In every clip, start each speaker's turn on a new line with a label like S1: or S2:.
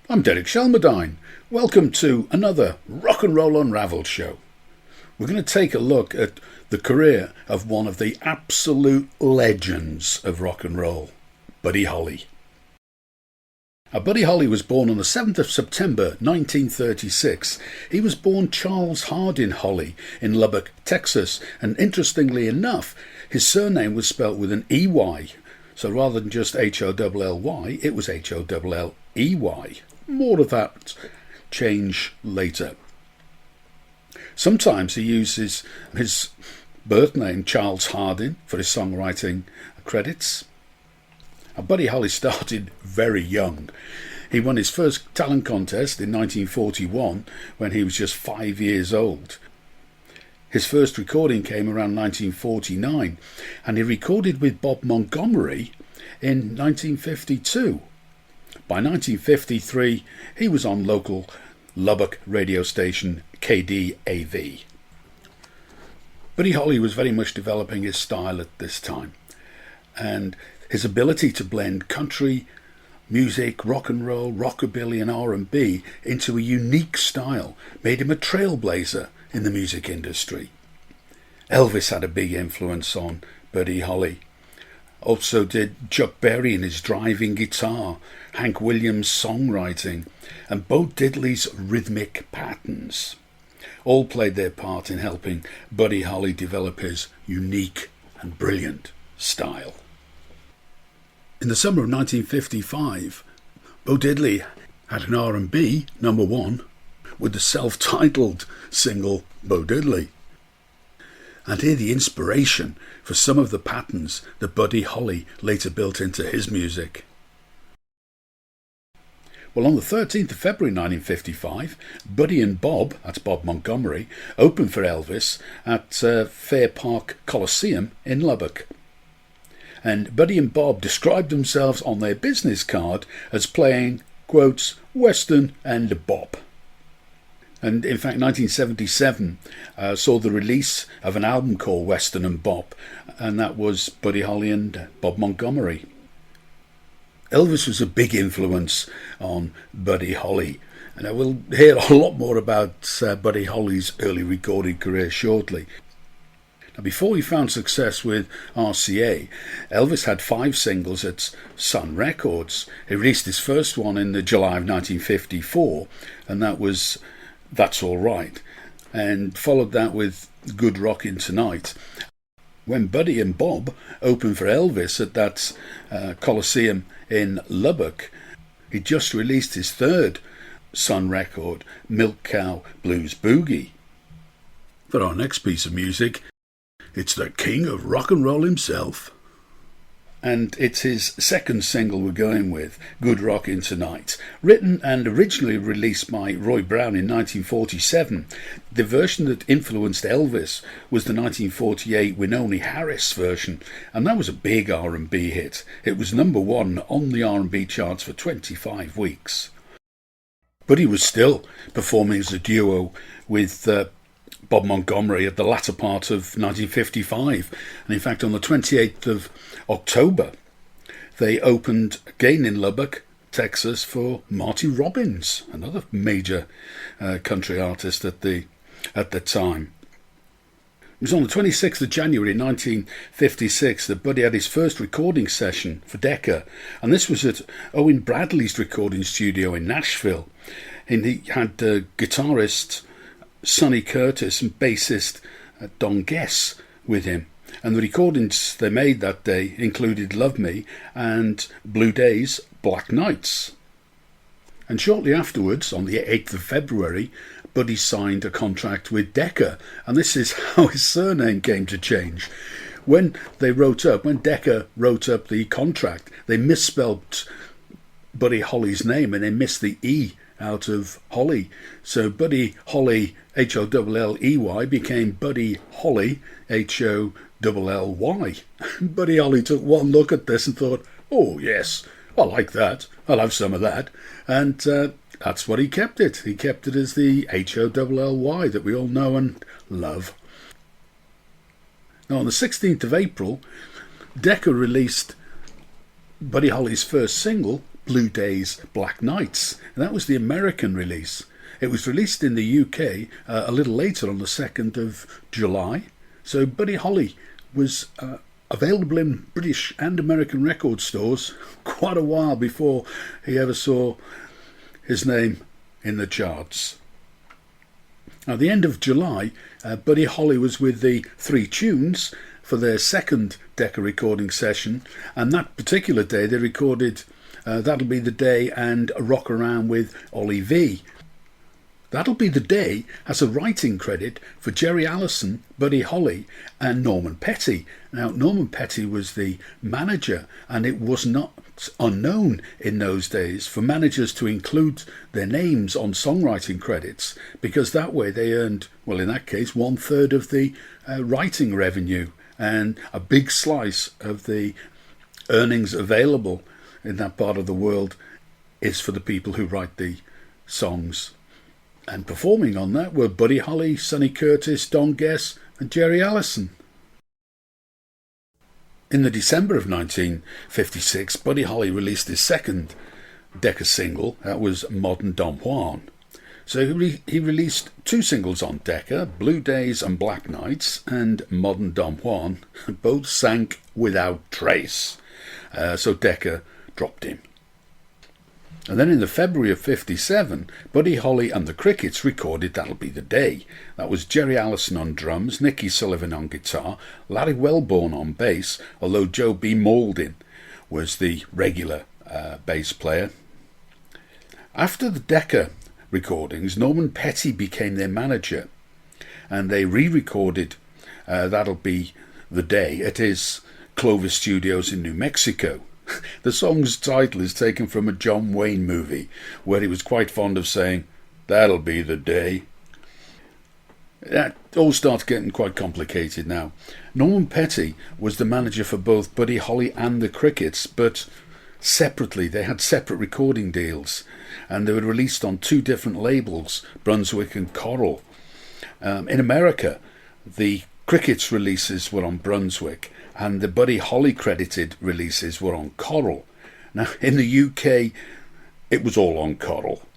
S1: I'm Derek Shelmerdine. Welcome to another Rock and Roll Unravelled show. We're going to take a look at the career of one of the absolute legends of rock and roll, Buddy Holly. Now, Buddy Holly was born on the 7th of September 1936. He was born Charles Hardin Holley in Lubbock, Texas, and interestingly enough, his surname was spelt with an EY. So rather than just H-O-L-L-Y, it was H-O-L-L-E-Y. More of that change later. Sometimes he uses his birth name, Charles Hardin, for his songwriting credits. Buddy Holly started very young. He won his first talent contest in 1941 when he was just 5 years old. His first recording came around 1949, and he recorded with Bob Montgomery in 1952. By 1953, he was on local Lubbock radio station KDAV. Buddy Holly was very much developing his style at this time, and his ability to blend country music, rock and roll, rockabilly and R&B into a unique style made him a trailblazer in the music industry. Elvis had a big influence on Buddy Holly. Also did Chuck Berry and his driving guitar, Hank Williams' songwriting, and Bo Diddley's rhythmic patterns. All played their part in helping Buddy Holly develop his unique and brilliant style. In the summer of 1955, Bo Diddley had an R&B #1 with the self-titled single Bo Diddley. And hear the inspiration for some of the patterns that Buddy Holly later built into his music. Well, on the 13th of February 1955, Buddy and Bob, that's Bob Montgomery, opened for Elvis at Fair Park Coliseum in Lubbock. And Buddy and Bob described themselves on their business card as playing, quotes, Western and Bop. And in fact, 1977 saw the release of an album called Western and Bop, and that was Buddy Holly and Bob Montgomery. Elvis was a big influence on Buddy Holly, and I will hear a lot more about Buddy Holly's early recording career shortly. Now, before he found success with RCA, Elvis had 5 singles at Sun Records. He released his first one in the July of 1954, and that was That's All Right, and followed that with Good Rockin' Tonight. When Buddy and Bob opened for Elvis at that Coliseum in Lubbock, he just released his third Sun record, Milk Cow Blues Boogie. For our next piece of music, it's the king of rock and roll himself. And it's his second single we're going with, Good Rockin' Tonight. Written and originally released by Roy Brown in 1947, the version that influenced Elvis was the 1948 Wynonie Harris version, and that was a big R&B hit. It was #1 on the R&B charts for 25 weeks. But he was still performing as a duo with Bob Montgomery at the latter part of 1955, and in fact on the 28th of October they opened again in Lubbock, Texas for Marty Robbins, another major country artist at the time. It was on the 26th of January 1956 that Buddy had his first recording session for Decca, and this was at Owen Bradley's recording studio in Nashville, and he had guitarist Sonny Curtis and bassist Don Guess with him. And the recordings they made that day included Love Me and Blue Days, Black Nights. And shortly afterwards, on the 8th of February, Buddy signed a contract with Decca, and this is how his surname came to change. When Decca wrote up the contract, they misspelled Buddy Holly's name and they missed the E out of Holly. So Buddy Holly, Holley, became Buddy Holly, Hollly. Buddy Holly took one look at this and thought, oh yes, I like that, I'll have some of that. And that's what he kept it. He kept it as the Hollly that we all know and love. Now on the 16th of April, Decca released Buddy Holly's first single, Blue Days, Black Nights, and that was the American release. It was released in the UK a little later on the 2nd of July, so Buddy Holly was available in British and American record stores quite a while before he ever saw his name in the charts. At the end of July, Buddy Holly was with the Three Tunes for their second Decca recording session, and that particular day they recorded That'll Be the Day and Rock Around with Ollie V. That'll Be the Day has a writing credit for Jerry Allison, Buddy Holly and Norman Petty. Now, Norman Petty was the manager, and it was not unknown in those days for managers to include their names on songwriting credits, because that way they earned, well, in that case, 1/3 of the writing revenue, and a big slice of the earnings available in that part of the world is for the people who write the songs. And performing on that were Buddy Holly, Sonny Curtis, Don Guess and Jerry Allison. In the December of 1956, Buddy Holly released his second Decca single. That was Modern Don Juan. So he released 2 singles on Decca, Blue Days and Black Nights, and Modern Don Juan. Both sank without trace. So Decca dropped him. And then in the February of 57, Buddy Holly and the Crickets recorded That'll Be the Day. That was Jerry Allison on drums, Nicky Sullivan on guitar, Larry Wellborn on bass, although Joe B. Mauldin was the regular bass player. After the Decca recordings, Norman Petty became their manager, and they re-recorded That'll Be the Day at his Clovis Studios in New Mexico. The song's title is taken from a John Wayne movie, where he was quite fond of saying, "That'll be the day." That all starts getting quite complicated now. Norman Petty was the manager for both Buddy Holly and the Crickets, but separately. They had separate recording deals, and they were released on 2 different labels, Brunswick and Coral. In America, the Crickets releases were on Brunswick, and the Buddy Holly credited releases were on Coral. Now, in the UK, it was all on Coral.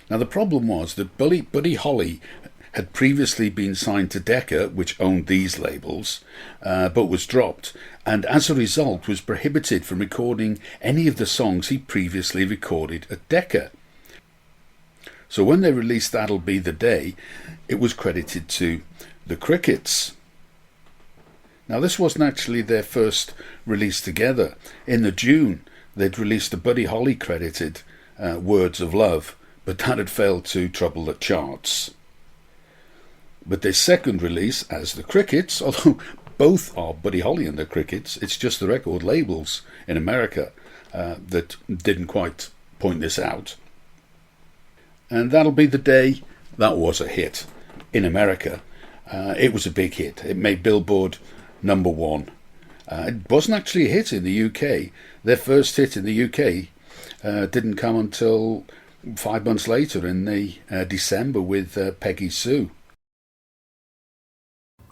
S1: Now, the problem was that Buddy Holly had previously been signed to Decca, which owned these labels, but was dropped, and as a result was prohibited from recording any of the songs he previously recorded at Decca. So when they released That'll Be the Day, it was credited to the Crickets. Now, this wasn't actually their first release together. In the June, they'd released the Buddy Holly credited Words of Love, but that had failed to trouble the charts. But their second release as the Crickets, although both are Buddy Holly and the Crickets, it's just the record labels in America that didn't quite point this out. And That'll Be the Day, that was a hit in America. It was a big hit. It made Billboard #1. It wasn't actually a hit in the UK. Their first hit in the UK didn't come until 5 months later in the December with Peggy Sue.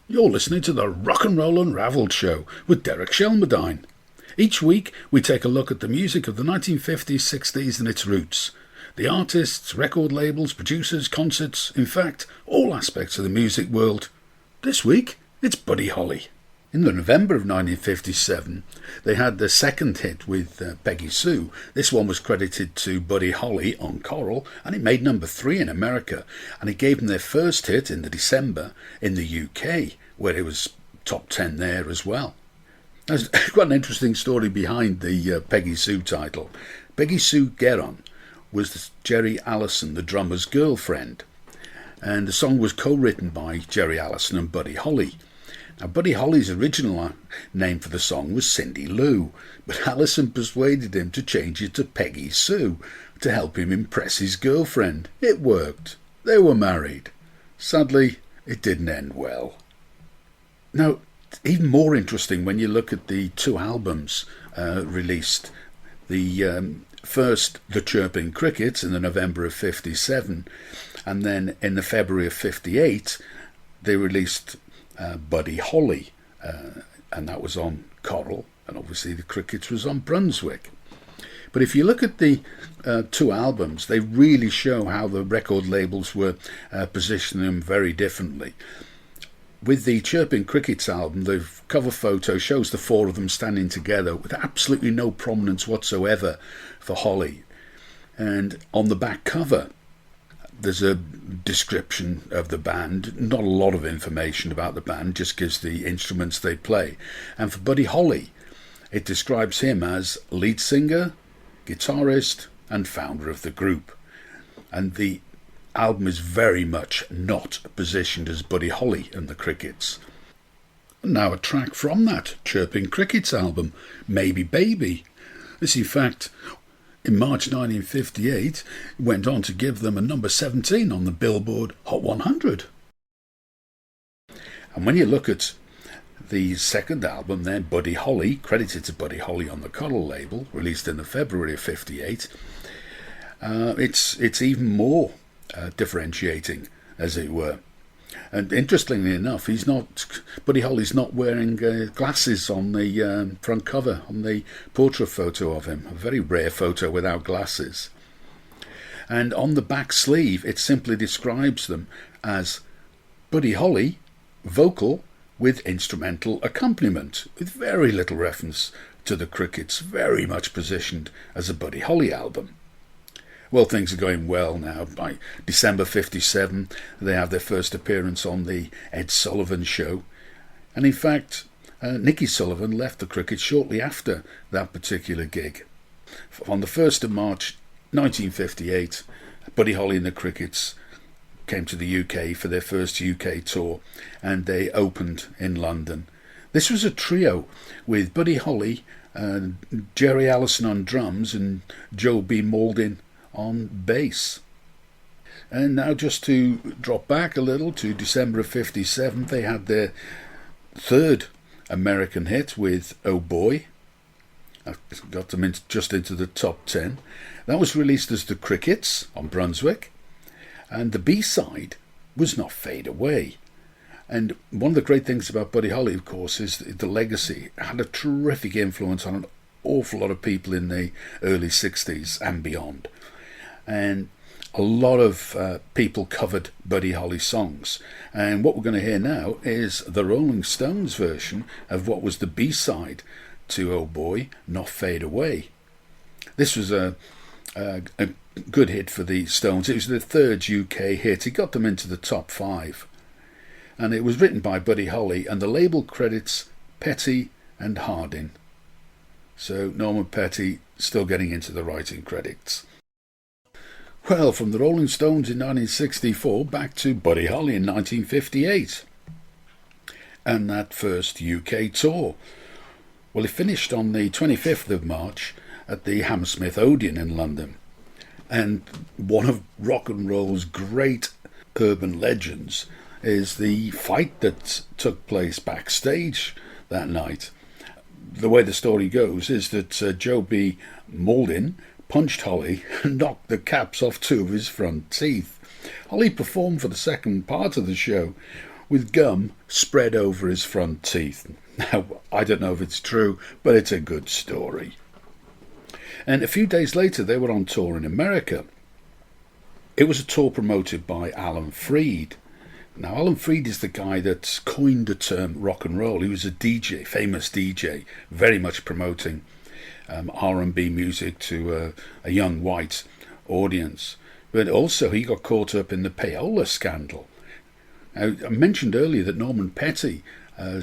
S1: You're listening to the Rock and Roll Unravelled show with Derek Shelmerdine. Each week we take a look at the music of the 1950s, 60s and its roots. The artists, record labels, producers, concerts, in fact, all aspects of the music world. This week, it's Buddy Holly. In the November of 1957, they had their second hit with Peggy Sue. This one was credited to Buddy Holly on Coral, and it made #3 in America, and it gave them their first hit in the December in the UK, where it was top 10 there as well. There's quite an interesting story behind the Peggy Sue title. Peggy Sue Guerin was Jerry Allison, the drummer's girlfriend, and the song was co-written by Jerry Allison and Buddy Holly. Now, Buddy Holly's original name for the song was Cindy Lou, but Allison persuaded him to change it to Peggy Sue to help him impress his girlfriend. It worked. They were married. Sadly, it didn't end well. Now, even more interesting when you look at the 2 albums released. The first, The Chirping Crickets, in the November of 57, and then in the February of 58, they released Buddy Holly, and that was on Coral, and obviously the Crickets was on Brunswick. But if you look at the two albums, they really show how the record labels were positioning them very differently. With the Chirping Crickets album, the cover photo shows the four of them standing together with absolutely no prominence whatsoever for Holley. And on the back cover, there's a description of the band, not a lot of information about the band, just gives the instruments they play. And for Buddy Holley, it describes him as lead singer, guitarist, and founder of the group. And the album is very much not positioned as Buddy Holley and the Crickets. Now a track from that Chirping Crickets album, Maybe Baby. This, in fact, in March 1958, went on to give them a number 17 on the Billboard Hot 100. And when you look at the second album then, Buddy Holley, credited to Buddy Holley on the Coddle label, released in the February of 58, it's even more differentiating, as it were. And interestingly enough, Buddy Holly's not wearing glasses on the front cover, on the portrait photo of him. A very rare photo without glasses. And on the back sleeve, it simply describes them as Buddy Holley, vocal with instrumental accompaniment, with very little reference to the Crickets, very much positioned as a Buddy Holley album. Well, things are going well now. By December 57, they have their first appearance on the Ed Sullivan Show. And in fact, Nicky Sullivan left the Crickets shortly after that particular gig. On the 1st of March 1958, Buddy Holley and the Crickets came to the UK for their first UK tour, and they opened in London. This was a trio with Buddy Holley, Jerry Allison on drums, and Joe B. Mauldin on bass. And now just to drop back a little to December of 57, they had their third American hit with Oh Boy. I got them just into the top 10. That was released as The Crickets on Brunswick, and the B-side was Not Fade Away. And one of the great things about Buddy Holley, of course, is the legacy. It had a terrific influence on an awful lot of people in the early 60s and beyond. And a lot of people covered Buddy Holly songs. And what we're going to hear now is the Rolling Stones version of what was the B-side to Oh Boy, Not Fade Away. This was a good hit for the Stones. It was their third UK hit. It got them into the top 5. And it was written by Buddy Holley, and the label credits Petty and Hardin. So Norman Petty still getting into the writing credits. Well, from the Rolling Stones in 1964 back to Buddy Holly in 1958. And that first UK tour. Well, it finished on the 25th of March at the Hammersmith Odeon in London. And one of rock and roll's great urban legends is the fight that took place backstage that night. The way the story goes is that Joe B. Mauldin punched Holley and knocked the caps off 2 of his front teeth. Holley performed for the second part of the show with gum spread over his front teeth. Now, I don't know if it's true, but it's a good story. And a few days later, they were on tour in America. It was a tour promoted by Alan Freed. Now, Alan Freed is the guy that coined the term rock and roll. He was a DJ, famous DJ, very much promoting R&B music to a young white audience. But also he got caught up in the payola scandal. Now, I mentioned earlier that Norman Petty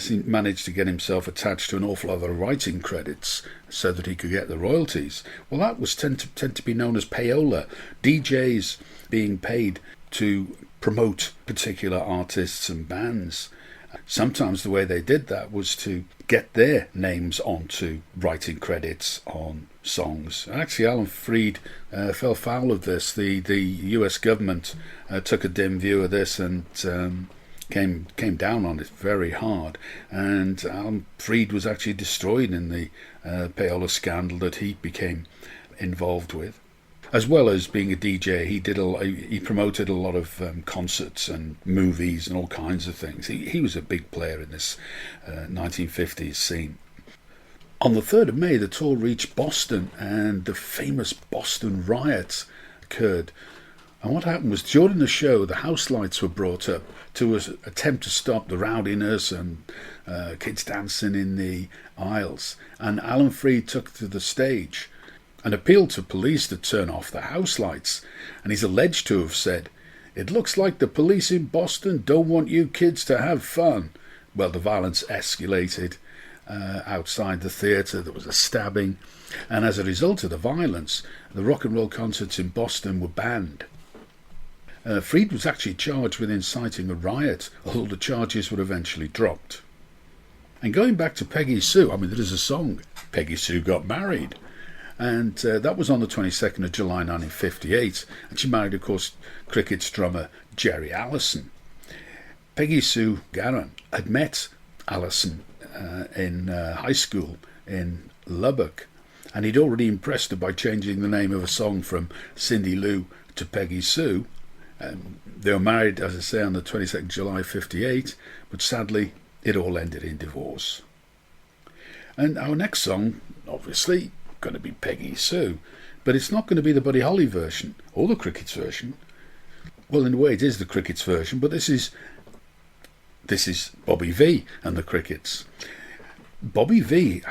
S1: managed to get himself attached to an awful lot of writing credits so that he could get the royalties. Well, that was tend to be known as payola, DJs being paid to promote particular artists and bands. Sometimes the way they did that was to get their names onto writing credits on songs. Actually, Alan Freed fell foul of this. The US government took a dim view of this and came down on it very hard. And Alan Freed was actually destroyed in the payola scandal that he became involved with. As well as being a DJ, he promoted a lot of concerts and movies and all kinds of things. He was a big player in this 1950s scene. On the 3rd of May, the tour reached Boston, and the famous Boston riots occurred. And what happened was, during the show, the house lights were brought up to attempt to stop the rowdiness and kids dancing in the aisles. And Alan Freed took to the stage and appealed to police to turn off the house lights. And he's alleged to have said, "It looks like the police in Boston don't want you kids to have fun." Well, the violence escalated. Outside the theatre, there was a stabbing, and as a result of the violence, the rock and roll concerts in Boston were banned. Freed was actually charged with inciting a riot, although the charges were eventually dropped. And going back to Peggy Sue, I mean, there is a song, Peggy Sue Got Married, and that was on the 22nd of July 1958, and she married, of course, Cricket's drummer Jerry Allison. Peggy Sue Garron had met Allison in high school in Lubbock, and he'd already impressed her by changing the name of a song from Cindy Lou to Peggy Sue. They were married, as I say, on the 22nd July 58, but sadly it all ended in divorce. And our next song, obviously, going to be Peggy Sue, but it's not going to be the Buddy Holly version or the Crickets version. Well, in a way it is the Crickets version, but this is Bobby V and the Crickets. Bobby V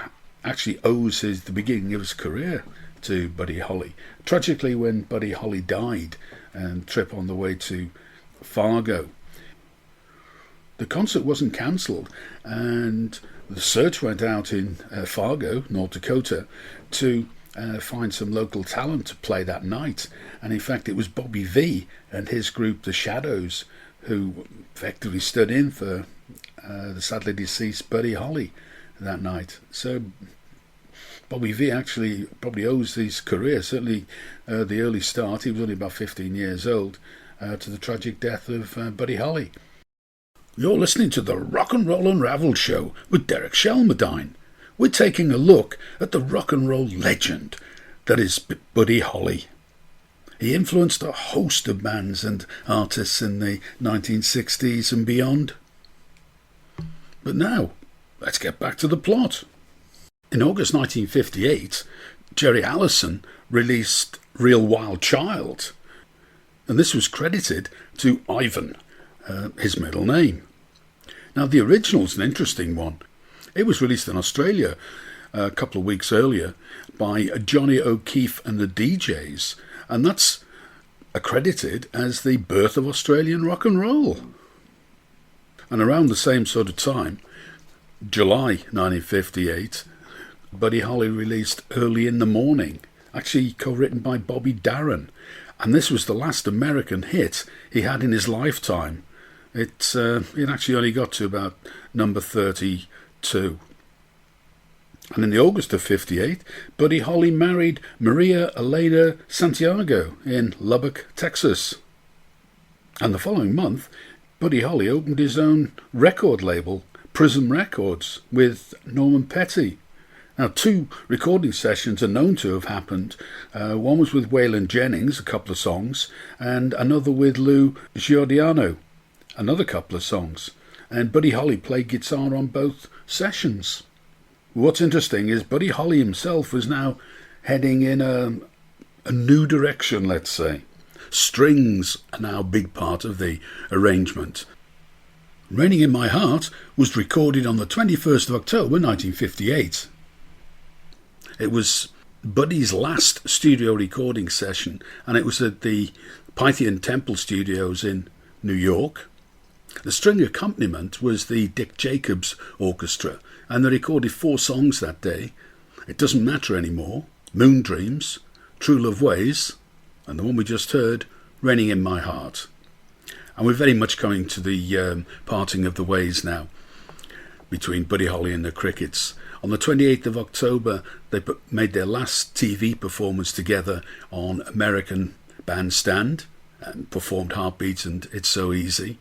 S1: actually owes the beginning of his career to Buddy Holly. Tragically, when Buddy Holly died and trip on the way to Fargo, the concert wasn't cancelled, and the search went out in Fargo, North Dakota, to find some local talent to play that night. And in fact, it was Bobby V and his group, The Shadows, who effectively stood in for the sadly deceased Buddy Holly that night. So Bobby V actually probably owes his career, certainly the early start, he was only about 15 years old, to the tragic death of Buddy Holly. You're listening to the Rock and Roll Unravelled show with Derek Shelmerdine. We're taking a look at the rock and roll legend that is Buddy Holly. He influenced a host of bands and artists in the 1960s and beyond. But now, let's get back to the plot. In August 1958, Jerry Allison released Real Wild Child, and this was credited to Ivan, his middle name. Now, the original's an interesting one. It was released in Australia a couple of weeks earlier by Johnny O'Keefe and the DJs, and that's accredited as the birth of Australian rock and roll. And around the same sort of time, July 1958, Buddy Holly released Early in the Morning, actually co-written by Bobby Darin, and this was the last American hit he had in his lifetime. It actually only got to about number 32. And in the August of 58, Buddy Holly married Maria Elena Santiago in Lubbock, Texas. And the following month, Buddy Holly opened his own record label, Prism Records, with Norman Petty. Now, 2 recording sessions are known to have happened. One was with Waylon Jennings, a couple of songs, and another with Lou Giordano, another couple of songs. And Buddy Holly played guitar on both sessions. What's interesting is Buddy Holly himself was now heading in a new direction, let's say. Strings are now a big part of the arrangement. Raining in My Heart was recorded on the 21st of October 1958. It was Buddy's last studio recording session, and it was at the Pythian Temple Studios in New York. The string accompaniment was the Dick Jacobs Orchestra, and they recorded 4 songs that day. It Doesn't Matter Anymore, Moon Dreams, True Love Ways, and the one we just heard, Raining in My Heart. And we're very much coming to the parting of the ways now between Buddy Holly and the Crickets. On the 28th of October, they made their last TV performance together on American Bandstand and performed Heartbeats and It's So Easy.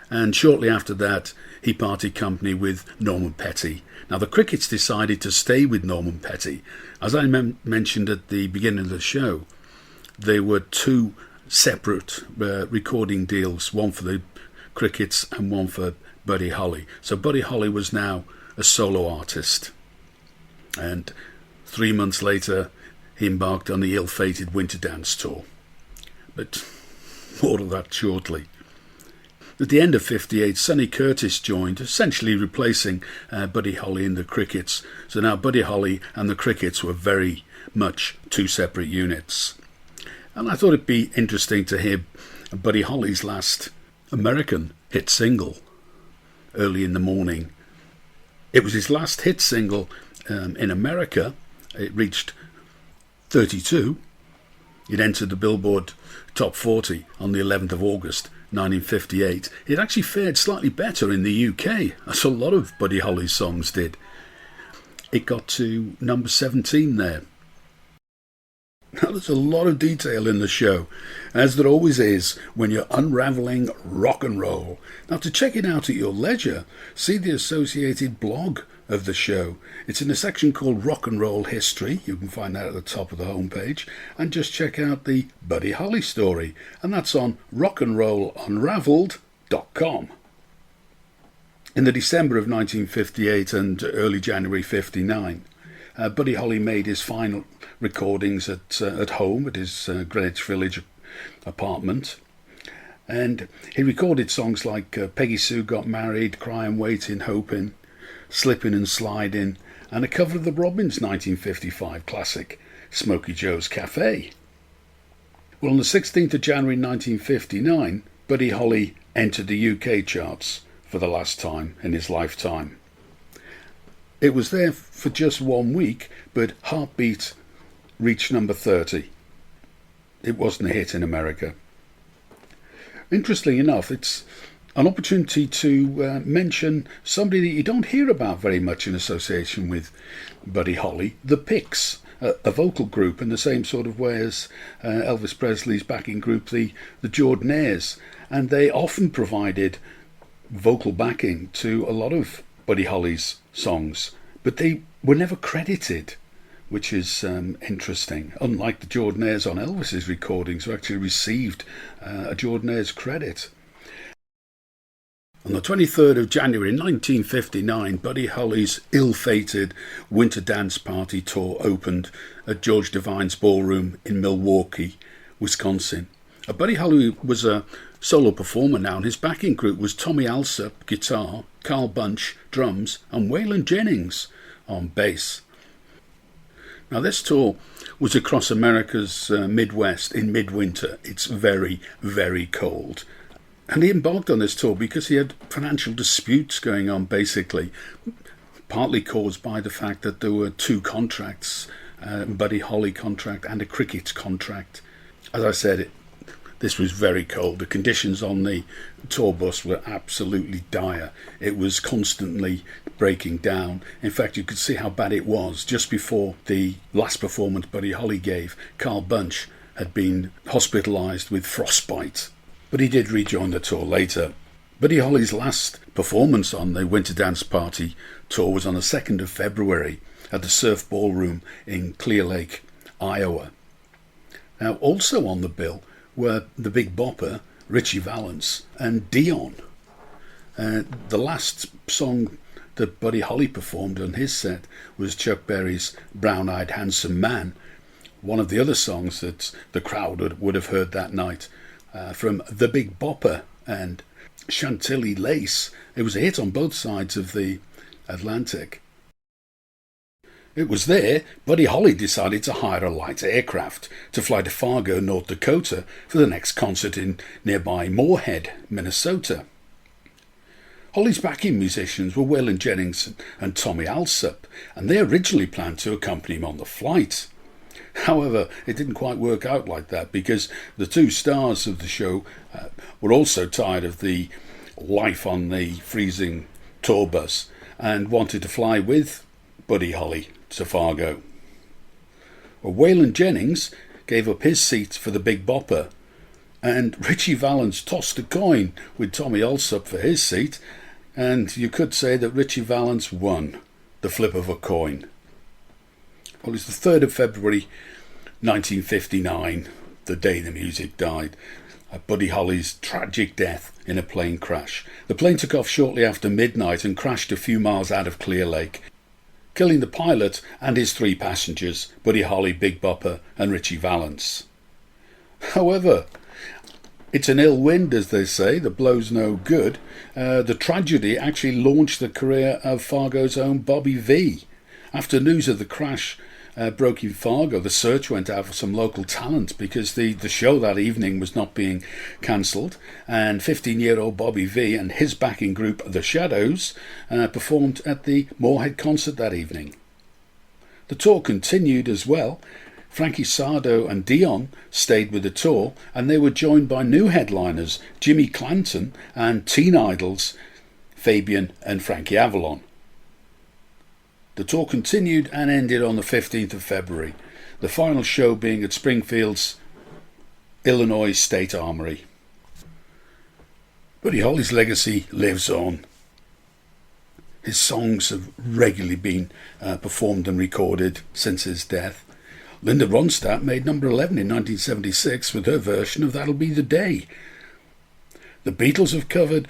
S1: And shortly after that, he parted company with Norman Petty. Now, the Crickets decided to stay with Norman Petty. As I mentioned at the beginning of the show, there were 2 separate recording deals, one for the Crickets and one for Buddy Holly. So Buddy Holly was now a solo artist. And 3 months later, he embarked on the Ill-fated Winter Dance Tour. But more of that shortly. At the end of '58, Sonny Curtis joined, essentially replacing Buddy Holly in the Crickets. So now Buddy Holly and the Crickets were very much two separate units. And I thought it'd be interesting to hear Buddy Holly's last American hit single, Early in the Morning. It was his last hit single in America. It reached 32. It entered the Billboard Top 40 on the 11th of August 1958. It actually fared slightly better in the UK, as a lot of Buddy Holly's songs did. It got to number 17 there. Now, there's a lot of detail in the show, as there always is when you're unravelling rock and roll. Now, to check it out at your leisure, see the associated blog of the show. It's in a section called Rock and Roll History. You can find that at the top of the homepage. And just check out the Buddy Holly story. And that's on rockandrollunraveled.com. In the December of 1958 and early January 59, Buddy Holly made his final recordings at home at his Greenwich Village apartment. And he recorded songs like Peggy Sue Got Married, Crying, Waiting, Hoping, Slipping and Sliding, and a cover of the Robbins' 1955 classic, Smokey Joe's Cafe. Well, on the 16th of January 1959, Buddy Holly entered the UK charts for the last time in his lifetime. It was there for just 1 week, but Heartbeat reached number 30. It wasn't a hit in America. Interestingly enough, it's an opportunity to mention somebody that you don't hear about very much in association with Buddy Holly, the Pics, a vocal group in the same sort of way as Elvis Presley's backing group, the Jordanaires, and they often provided vocal backing to a lot of Buddy Holly's songs, but they were never credited, which is interesting, unlike the Jordanaires on Elvis's recordings, who actually received a Jordanaires credit. On the 23rd of January 1959, Buddy Holly's Ill-Fated Winter Dance Party tour opened at George Devine's Ballroom in Milwaukee, Wisconsin. Buddy Holly was a solo performer now, and his backing group was Tommy Alsop, guitar, Carl Bunch, drums, and Waylon Jennings on bass. Now, this tour was across America's Midwest in midwinter. It's very, very cold. And he embarked on this tour because he had financial disputes going on, basically, partly caused by the fact that there were two contracts, Buddy Holly contract and a Cricket contract. As I said, this was very cold. The conditions on the tour bus were absolutely dire. It was constantly breaking down. In fact, you could see how bad it was. Just before the last performance Buddy Holly gave, Carl Bunch had been hospitalised with frostbite. But he did rejoin the tour later. Buddy Holly's last performance on the Winter Dance Party tour was on the 2nd of February at the Surf Ballroom in Clear Lake, Iowa. Now, also on the bill were the Big Bopper, Ritchie Valens, and Dion. The last song that Buddy Holly performed on his set was Chuck Berry's Brown-Eyed Handsome Man, one of the other songs that the crowd would have heard that night. From The Big Bopper and Chantilly Lace. It was a hit on both sides of the Atlantic. It was there Buddy Holly decided to hire a light aircraft to fly to Fargo, North Dakota for the next concert in nearby Moorhead, Minnesota. Holly's backing musicians were Waylon Jennings and Tommy Alsop, and they originally planned to accompany him on the flight. However, it didn't quite work out like that because the two stars of the show were also tired of the life on the freezing tour bus and wanted to fly with Buddy Holly to Fargo. Well, Waylon Jennings gave up his seat for the Big Bopper, and Ritchie Valens tossed a coin with Tommy Alsop for his seat, and you could say that Ritchie Valens won the flip of a coin. Well, it's the 3rd of February 1959, the day the music died. Buddy Holly's tragic death in a plane crash. The plane took off shortly after midnight and crashed a few miles out of Clear Lake. killing the pilot and his 3 passengers, Buddy Holly, Big Bopper and Ritchie Valens. However, it's an ill wind, as they say, that blows no good. The tragedy actually launched the career of Fargo's own Bobby V. After news of the crash broke in Fargo, the search went out for some local talent because the show that evening was not being cancelled, and 15-year-old Bobby V and his backing group, The Shadows, performed at the Moorhead concert that evening. The tour continued as well. Frankie Sardo and Dion stayed with the tour, and they were joined by new headliners Jimmy Clanton and teen idols Fabian and Frankie Avalon. The tour continued and ended on the 15th of February, the final show being at Springfield's Illinois State Armory. Buddy Holly's legacy lives on. His songs have regularly been performed and recorded since his death. Linda Ronstadt made number 11 in 1976 with her version of That'll Be the Day. The Beatles have covered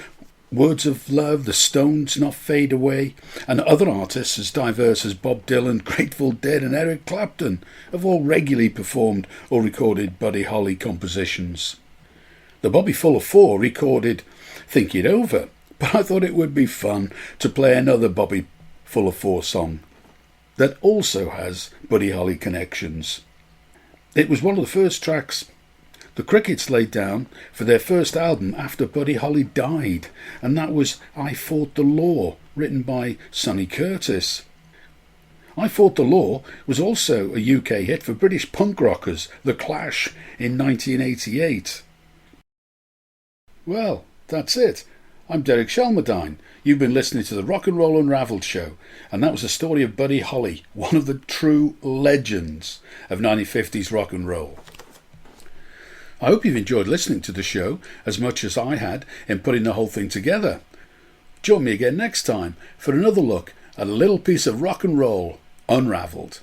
S1: Words of Love, The Stones' Not Fade Away, and other artists as diverse as Bob Dylan, Grateful Dead and Eric Clapton have all regularly performed or recorded Buddy Holly compositions. The Bobby Full of Four recorded Think It Over, but I thought it would be fun to play another Bobby Full of Four song that also has Buddy Holly connections. It was one of the first tracks the Crickets laid down for their first album after Buddy Holly died, and that was I Fought the Law, written by Sonny Curtis. I Fought the Law was also a UK hit for British punk rockers, The Clash, in 1988. Well, that's it. I'm Derek Shelmerdine. You've been listening to the Rock and Roll Unravelled show, and that was the story of Buddy Holly, one of the true legends of 1950s rock and roll. I hope you've enjoyed listening to the show as much as I had in putting the whole thing together. Join me again next time for another look at a little piece of rock and roll unravelled.